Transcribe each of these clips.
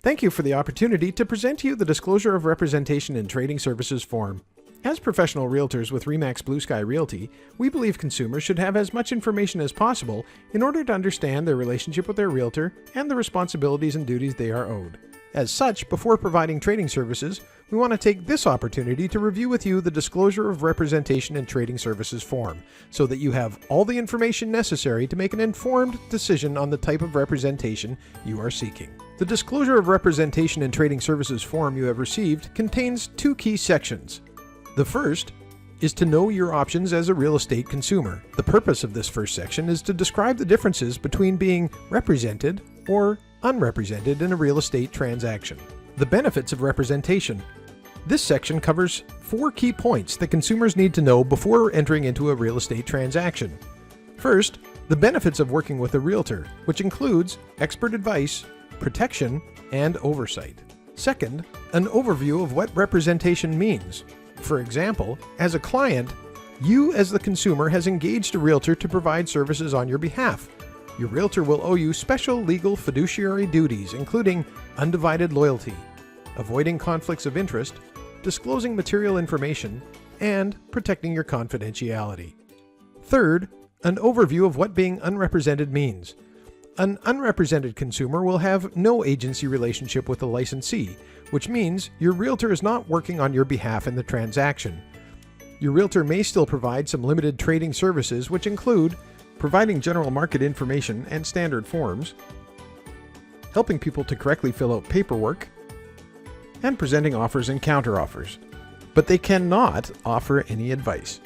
Thank you for the opportunity to present to you the Disclosure of Representation in Trading Services form. As professional realtors with RE/MAX Blue Sky Realty, we believe consumers should have as much information as possible in order to understand their relationship with their realtor and the responsibilities and duties they are owed. As such, before providing trading services, we want to take this opportunity to review with you the Disclosure of Representation in Trading Services form, so that you have all the information necessary to make an informed decision on the type of representation you are seeking. The Disclosure of Representation in Trading Services form you have received contains two key sections. The first is to know your options as a real estate consumer. The purpose of this first section is to describe the differences between being represented or unrepresented in a real estate transaction. The benefits of representation. This section covers 4 key points that consumers need to know before entering into a real estate transaction. First, the benefits of working with a realtor, which includes expert advice, protection, and oversight. Second, an overview of what representation means. For example, as a client, you as the consumer has engaged a realtor to provide services on your behalf. Your realtor will owe you special legal fiduciary duties, including undivided loyalty, avoiding conflicts of interest, disclosing material information, and protecting your confidentiality. Third, an overview of what being unrepresented means. An unrepresented consumer will have no agency relationship with the licensee, which means your realtor is not working on your behalf in the transaction. Your realtor may still provide some limited trading services, which include providing general market information and standard forms, helping people to correctly fill out paperwork, and presenting offers and counteroffers. But they cannot offer any advice.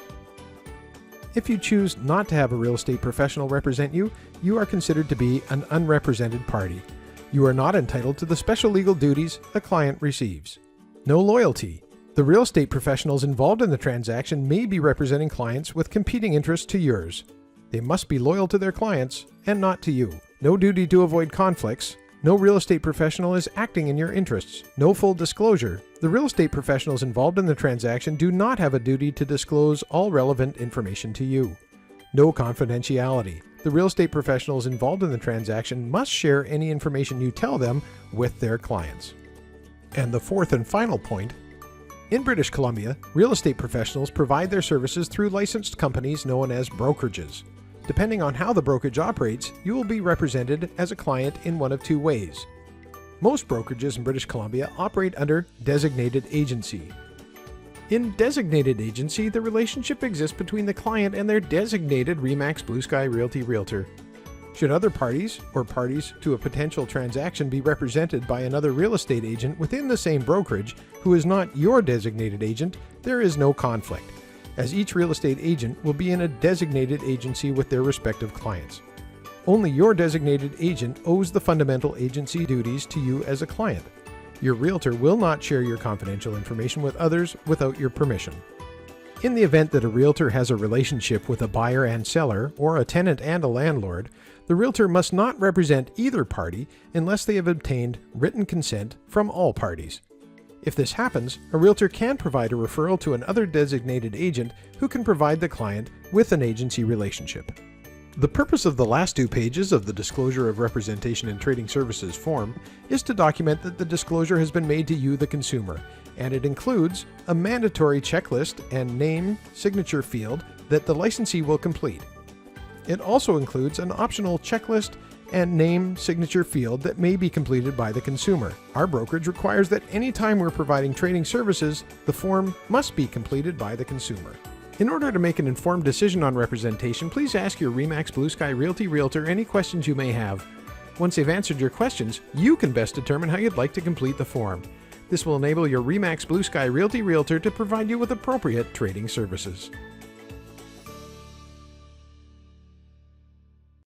If you choose not to have a real estate professional represent you, you are considered to be an unrepresented party. You are not entitled to the special legal duties a client receives. No loyalty. The real estate professionals involved in the transaction may be representing clients with competing interests to yours. They must be loyal to their clients and not to you. No duty to avoid conflicts. No real estate professional is acting in your interests. No full disclosure. The real estate professionals involved in the transaction do not have a duty to disclose all relevant information to you. No confidentiality. The real estate professionals involved in the transaction must share any information you tell them with their clients. And the fourth and final point, in British Columbia, real estate professionals provide their services through licensed companies known as brokerages. Depending on how the brokerage operates, you will be represented as a client in one of 2 ways. Most brokerages in British Columbia operate under designated agency. In designated agency, the relationship exists between the client and their designated RE/MAX Blue Sky Realty realtor. Should other parties or parties to a potential transaction be represented by another real estate agent within the same brokerage who is not your designated agent, there is no conflict, as each real estate agent will be in a designated agency with their respective clients. Only your designated agent owes the fundamental agency duties to you as a client. Your realtor will not share your confidential information with others without your permission. In the event that a realtor has a relationship with a buyer and seller, or a tenant and a landlord, the realtor must not represent either party unless they have obtained written consent from all parties. If this happens, a realtor can provide a referral to another designated agent who can provide the client with an agency relationship. The purpose of the last 2 pages of the Disclosure of Representation in Trading Services form is to document that the disclosure has been made to you, the consumer, and it includes a mandatory checklist and name signature field that the licensee will complete. It also includes an optional checklist and name signature field that may be completed by the consumer. Our brokerage requires that any time we're providing trading services, the form must be completed by the consumer. In order to make an informed decision on representation, please ask your RE/MAX Blue Sky Realty realtor any questions you may have. Once they've answered your questions, you can best determine how you'd like to complete the form. This will enable your RE/MAX Blue Sky Realty realtor to provide you with appropriate trading services.